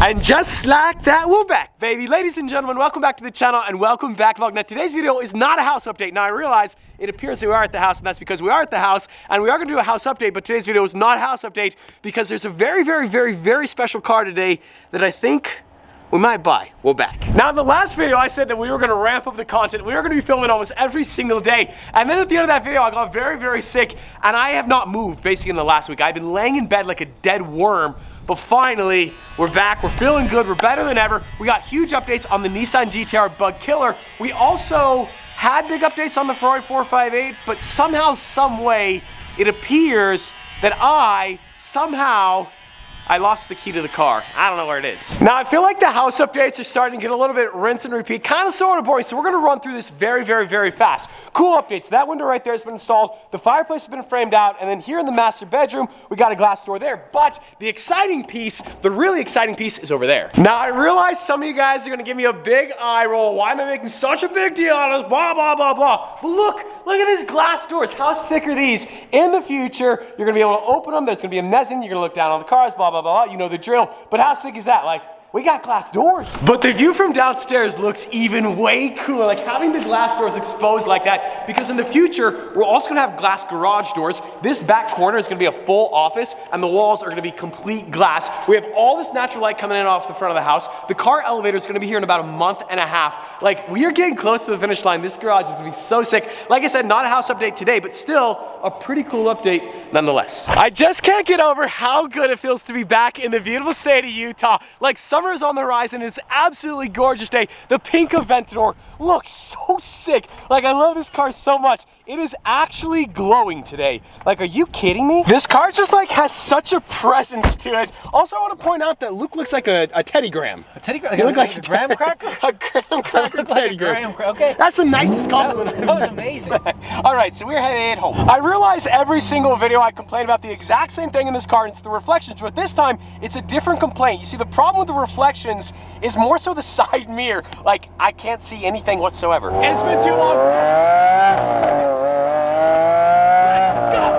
And just like that, we're back, baby. Ladies and gentlemen, welcome back to the channel and welcome back vlog. Now, today's video is not a house update. Now, I realize it appears that we are at the house, and that's because we are at the house, and we are gonna do a house update, but today's video is not a house update because there's a very special car today that I think we might buy. We're back. Now, in the last video, I said that we were gonna ramp up the content. We were gonna be filming almost every single day. And then at the end of that video, I got very sick, and I have not moved basically in the last week. I've been laying in bed like a dead worm. But finally, we're back, we're feeling good, we're better than ever. We got huge updates on the Nissan GT-R Bug Killer. We also had big updates on the Ferrari 458, but somehow, some way, it appears that I lost the key to the car. I don't know where it is. Now, I feel like the house updates are starting to get a little bit rinse and repeat, kind of sort of boring, so we're gonna run through this very fast. Cool updates. That window right there has been installed. The fireplace has been framed out, and then here in the master bedroom, we got a glass door there. But the exciting piece, the really exciting piece is over there. Now, I realize some of you guys are gonna give me a big eye roll. Why am I making such a big deal out of this? Blah, blah, blah, blah. But look at these glass doors. How sick are these? In the future, you're gonna be able to open them. There's gonna be a mezzanine. You're gonna look down on the cars, blah, blah, blah. You know the drill. But how sick is that? Like, we got glass doors. But the view from downstairs looks even way cooler, like having the glass doors exposed like that, because in the future, we're also gonna have glass garage doors. This back corner is gonna be a full office, and the walls are gonna be complete glass. We have all this natural light coming in off the front of the house. The car elevator is gonna be here in about a month and a half. Like, we are getting close to the finish line. This garage is gonna be so sick. Like I said, not a house update today, but still a pretty cool update nonetheless. I just can't get over how good it feels to be back in the beautiful state of Utah. Like, summer is on the horizon. It's an absolutely gorgeous day. The pink Aventador looks so sick. Like, I love this car so much. It is actually glowing today. Like, are you kidding me? This car just like has such a presence to it. Also, I want to point out that Luke looks like a Teddy Graham. A Teddy Graham? You look like a graham cracker? A graham cracker Teddy Graham. Okay. That's the nicest compliment. That was amazing. All right, so we're headed home. I realize every single video I complain about the exact same thing in this car, and it's the reflections, but this time it's a different complaint. You see, the problem with the reflections is more so the side mirror. Like, I can't see anything whatsoever. And it's been too long. Let's go.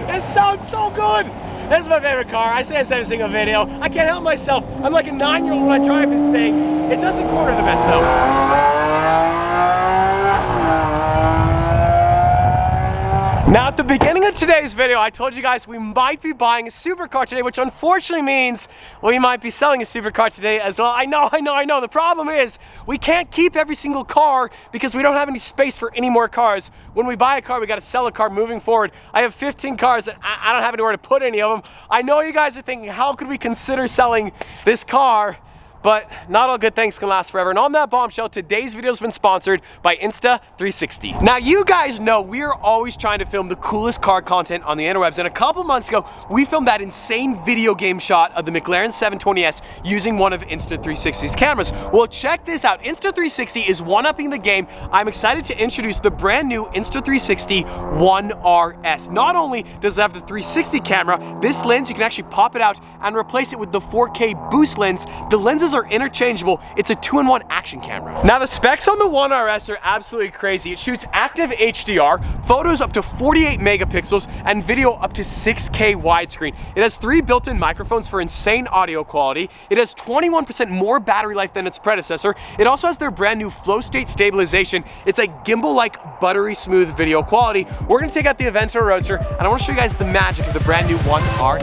It sounds so good. This is my favorite car. I say this every single video. I can't help myself. I'm like a 9-year-old when I drive this thing. It doesn't corner the best though. Now, at the beginning of today's video, I told you guys we might be buying a supercar today, which unfortunately means we might be selling a supercar today as well. I know. The problem is we can't keep every single car because we don't have any space for any more cars. When we buy a car, we got to sell a car moving forward. I have 15 cars and I don't have anywhere to put any of them. I know you guys are thinking, how could we consider selling this car? But not all good things can last forever. And on that bombshell, today's video has been sponsored by Insta360. Now, you guys know we are always trying to film the coolest car content on the interwebs. And a couple months ago, we filmed that insane video game shot of the McLaren 720S using one of Insta360's cameras. Well, check this out. Insta360 is one-upping the game. I'm excited to introduce the brand new Insta360 One RS. Not only does it have the 360 camera, this lens, you can actually pop it out and replace it with the 4K boost lens. The lenses are interchangeable. It's a 2-in-1 action camera. Now, the specs on the One RS are absolutely crazy. It shoots active HDR, photos up to 48 megapixels, and video up to 6K widescreen. It has 3 built-in microphones for insane audio quality. It has 21% more battery life than its predecessor. It also has their brand new flow state stabilization. It's a gimbal-like buttery smooth video quality. We're gonna take out the Aventador Roadster, and I wanna show you guys the magic of the brand new One RS.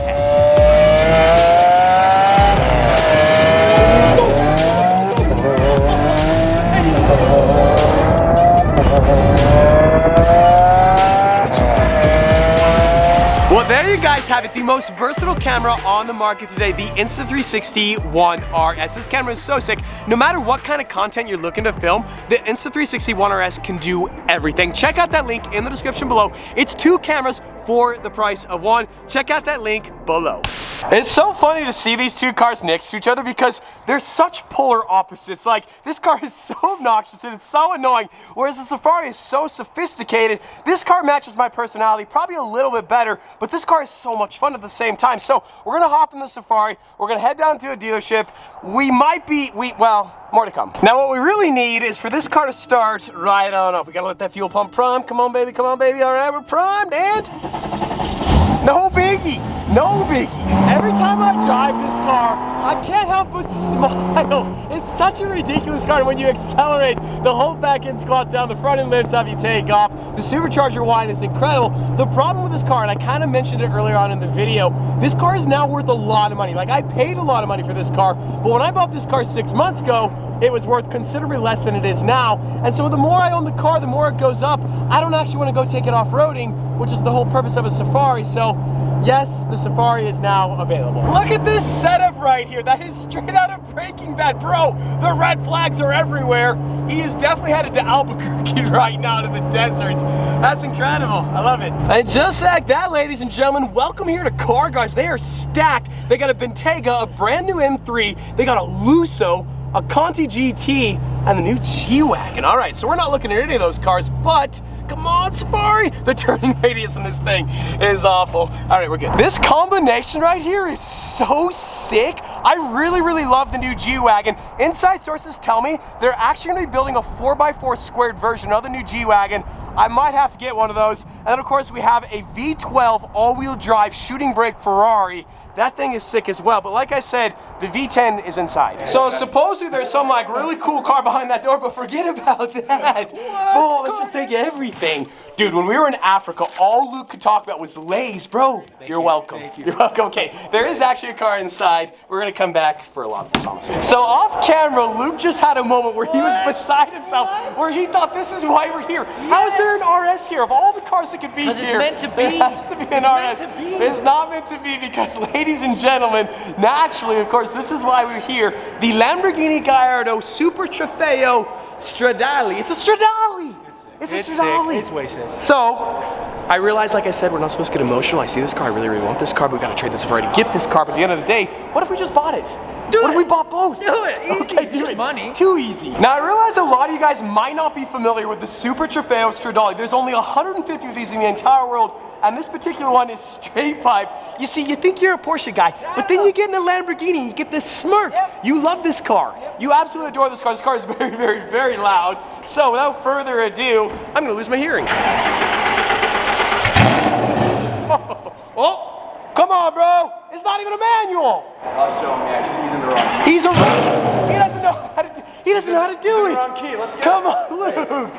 Well, there you guys have it, the most versatile camera on the market today, the Insta360 One RS. This camera is so sick. No matter what kind of content you're looking to film, the Insta360 One RS can do everything. Check out that link in the description below. It's 2 cameras for the price of 1. Check out that link below. It's so funny to see these 2 cars next to each other because they're such polar opposites. Like, this car is so obnoxious and it's so annoying, whereas the Safari is so sophisticated. This car matches my personality probably a little bit better, but this car is so much fun at the same time. So we're gonna hop in the Safari, we're gonna head down to a dealership. Well, more to come. Now, what we really need is for this car to start right on up. We gotta let that fuel pump prime. Come on, baby, all right, we're primed, and No biggie, no biggie. Every time I drive this car, I can't help but smile. It's such a ridiculous car. When you accelerate, the whole back end squats down, the front end lifts up, you take off. The supercharger whine is incredible. The problem with this car, and I kind of mentioned it earlier on in the video, this car is now worth a lot of money. Like, I paid a lot of money for this car, but when I bought this car 6 months ago, it was worth considerably less than it is now. And so the more I own the car, the more it goes up. I don't actually want to go take it off-roading, which is the whole purpose of a Safari. So yes, the Safari is now available. Look at this setup right here. That is straight out of Breaking Bad. Bro, the red flags are everywhere. He is definitely headed to Albuquerque right now to the desert. That's incredible. I love it. And just like that, ladies and gentlemen, welcome here to CarGuyz. They are stacked. They got a Bentayga, a brand new M3. They got a Lusso, a Conti GT, and the new G-Wagon. All right, so we're not looking at any of those cars, but come on, Safari. The turning radius in this thing is awful. All right, we're good. This combination right here is so sick. I really, really love the new G-Wagon. Inside sources tell me they're actually gonna be building a 4x4 squared version of the new G-Wagon. I might have to get one of those. And then of course we have a V12 all-wheel drive shooting brake Ferrari. That thing is sick as well, but like I said, the V10 is inside. So supposedly there's some like really cool car behind that door, but forget about that. Oh, let's just take everything. Dude, when we were in Africa, all Luke could talk about was Lay's, bro. You're welcome. Thank you. You're welcome. Okay, there is actually a car inside. We're gonna come back for a lot of this, honestly. So off camera, Luke just had a moment where he was beside himself, where he thought this is why we're here. Yes. How is there an RS here? Of all the cars that could be here, it's meant to be. It has to be an RS. It's not meant to be because, ladies and gentlemen, naturally, of course, this is why we're here. The Lamborghini Gallardo Super Trofeo Stradale. It's a Stradale. It's a Stradale. Sick. It's way sick. So, I realize, like I said, we're not supposed to get emotional. I see this car, I really, really want this car, but we gotta trade this Safari to get this car. But at the end of the day, what if we just bought it? What if we bought both? Do it, easy. Okay, do it. Money. Too easy. Now, I realize a lot of you guys might not be familiar with the Super Trofeo Stradale. There's only 150 of these in the entire world, and this particular one is straight pipe. You see, you think you're a Porsche guy, but then you get in a Lamborghini, you get this smirk. Yep. You love this car. Yep. You absolutely adore this car. This car is very, very, very loud. So without further ado, I'm gonna lose my hearing. Oh, come on, bro. It's not even a manual. I'll show him, yeah, he's in the wrong. He's a wrong. He doesn't know how to do, he doesn't know how to do it. Wrong key. Let's get Come on, Luke.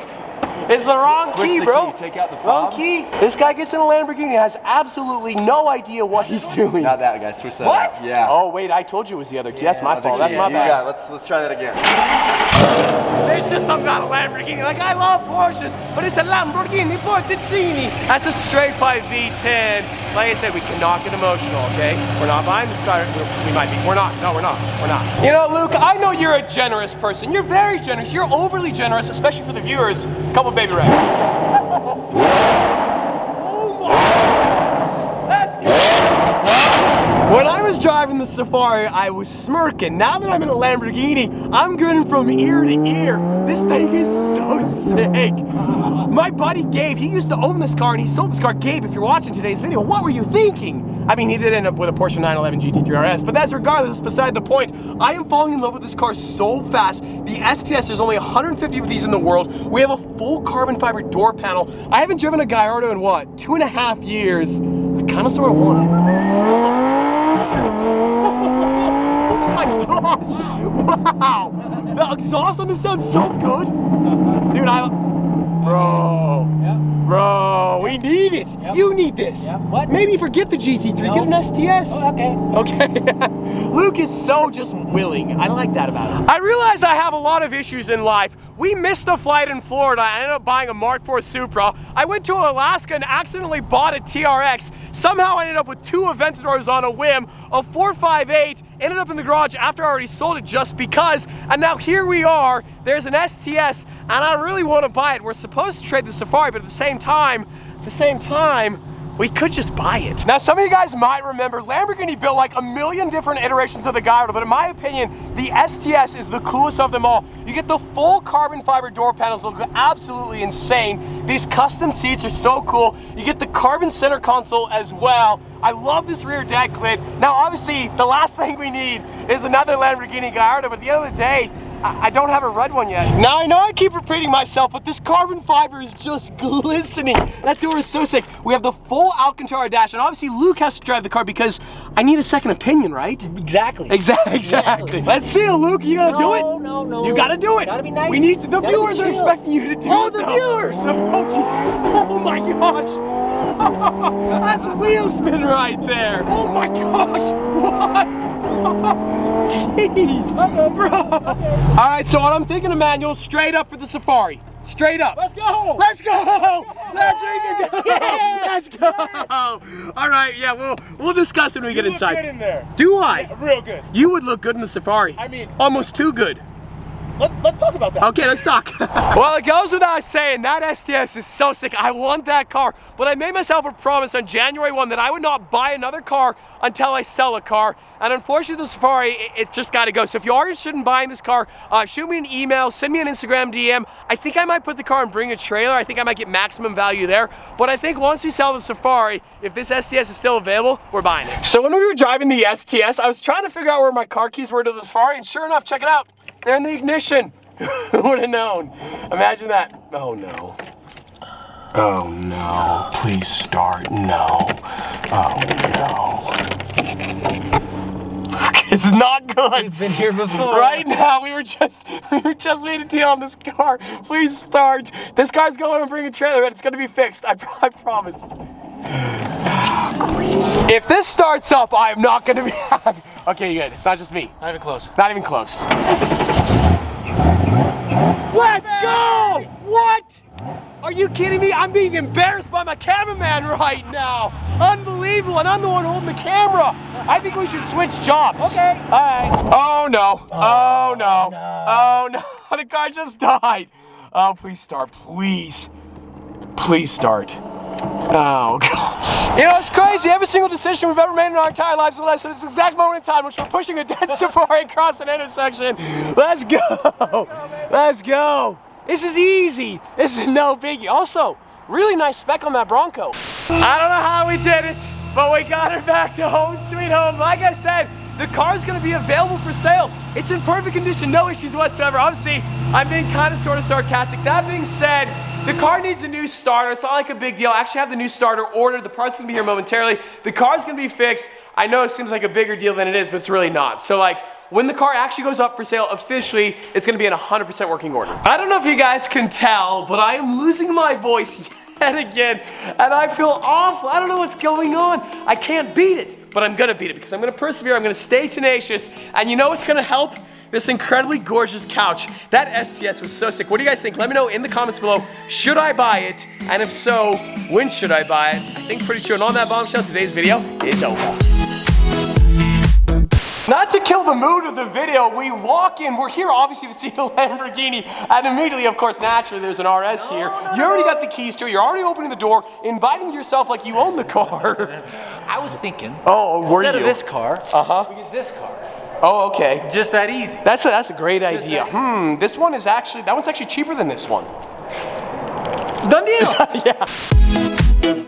It's the wrong key, bro. Take out the fob. Wrong key. This guy gets in a Lamborghini and has absolutely no idea what he's doing. Not that guy. Switch that. What? Out. Yeah. Oh wait, I told you it was the other key. That's my fault. That's my bad. Yeah, let's try that again. There's just something about a Lamborghini. Like, I love Porsches, but it's a Lamborghini Porticini. That's a straight pipe V10. Like I said, we cannot get emotional, okay? We're not buying this car. We might be. We're not. No, we're not. We're not. You know, Luke, I know you're a generous person. You're very generous. You're overly generous, especially for the viewers. Couple baby wrecks. Oh my! That's good. When I was driving the Safari, I was smirking. Now that I'm in a Lamborghini, I'm grinning from ear to ear. This thing is so sick. My buddy Gabe, he used to own this car and he sold this car. Gabe, if you're watching today's video, what were you thinking? I mean, he did end up with a Porsche 911 GT3 RS, but that's regardless, beside the point. I am falling in love with this car so fast. The STS, there's only 150 of these in the world. We have a full carbon fiber door panel. I haven't driven a Gallardo in what, 2.5 years. I kind of sort of want it. Oh my gosh! Wow! The exhaust on this sounds so good! Dude, Bro, we need it! Yep. You need this! Yep. What? Maybe forget the GT3, no. Get an STS! Oh, okay. Okay. Luke is so just willing. I like that about him. I realize I have a lot of issues in life. We missed a flight in Florida. I ended up buying a Mark IV Supra. I went to Alaska and accidentally bought a TRX. Somehow I ended up with 2 Aventadors on a whim. A 458 ended up in the garage after I already sold it just because. And now here we are. There's an STS and I really want to buy it. We're supposed to trade the Safari, but at the same time, we could just buy it. Now, some of you guys might remember Lamborghini built like a million different iterations of the Gallardo, but in my opinion, the STS is the coolest of them all. You get the full carbon fiber door panels, look absolutely insane. These custom seats are so cool. You get the carbon center console as well. I love this rear deck lid. Now, obviously, the last thing we need is another Lamborghini Gallardo, but at the end of the day, I don't have a red one yet. Now I know I keep repeating myself, but this carbon fiber is just glistening. That door is so sick. We have the full Alcantara dash, and obviously Luke has to drive the car because I need a second opinion, right? Exactly. Exactly. Let's see it, Luke. You gonna do it? No. You gotta do it. Gotta be nice. We need the Gotta viewers be are chill. expecting you to do it. Oh, the viewers! Oh, jeez. Oh my gosh. That's a wheel spin right there. Oh my gosh. What? Jeez. Bro. All right, so what I'm thinking, Emmanuel, straight up for the Safari. Straight up. Let's go! Let's go! Let's go! All right, yeah, we'll discuss it when we get inside. You look good in there. Do I? Yeah, real good. You would look good in the Safari. I mean, almost too good. let's talk about that. Okay, let's talk. Well, it goes without saying, that STS is so sick. I want that car, but I made myself a promise on January 1 that I would not buy another car until I sell a car. And unfortunately, the Safari, it's just got to go. So if you are interested in buying this car, shoot me an email, send me an Instagram DM. I think I might put the car and bring a trailer. I think I might get maximum value there. But I think once we sell the Safari, if this STS is still available, we're buying it. So when we were driving the STS, I was trying to figure out where my car keys were to the Safari, and sure enough, check it out. They're in the ignition. Who would have known? Imagine that. Oh no. Oh no. Please start. No. Oh no. It's not good. We've been here before. Right now, we were just made a deal on this car. Please start. This car's going to bring a trailer, and it's going to be fixed. I promise. If this starts up, I am not going to be happy. Okay, good. It's not just me. Not even close. Not even close. Let's go! What? Are you kidding me? I'm being embarrassed by my cameraman right now. Unbelievable, and I'm the one holding the camera. I think we should switch jobs. Okay. All right. Oh no. Oh no. Oh no. The car just died. Oh, please start, please. Please start. Oh gosh. You know, it's crazy. Every single decision we've ever made in our entire lives is less than this exact moment in time, which we're pushing a dead Safari across an intersection. Let's go. Let's go. This is easy. This is no biggie. Also, really nice spec on that Bronco. I don't know how we did it, but we got her back to home sweet home. Like I said, the car is going to be available for sale. It's in perfect condition, no issues whatsoever. Obviously, I'm being kind of sort of sarcastic. That being said, the car needs a new starter. It's not like a big deal. I actually have the new starter ordered. The part's going to be here momentarily. The car's going to be fixed. I know it seems like a bigger deal than it is, but it's really not. So like, when the car actually goes up for sale officially, it's going to be in 100% working order. I don't know if you guys can tell, but I am losing my voice yet again, and I feel awful. I don't know what's going on. I can't beat it, but I'm going to beat it because I'm going to persevere. I'm going to stay tenacious, and you know what's going to help? This incredibly gorgeous couch. That STS was so sick. What do you guys think? Let me know in the comments below. Should I buy it? And if so, when should I buy it? I think pretty sure. And on that bombshell, today's video is over. Not to kill the mood of the video, we walk in, we're here obviously to see the Lamborghini, and immediately, of course, naturally, there's an RS here. You already got the keys to it, you're already opening the door, inviting yourself like you own the car. I was thinking, Oh, were you? instead of this car, we get this car. Oh, okay. Just that easy. That's a great idea. that This one is actually, that one's actually cheaper than this one. Done deal. Yeah.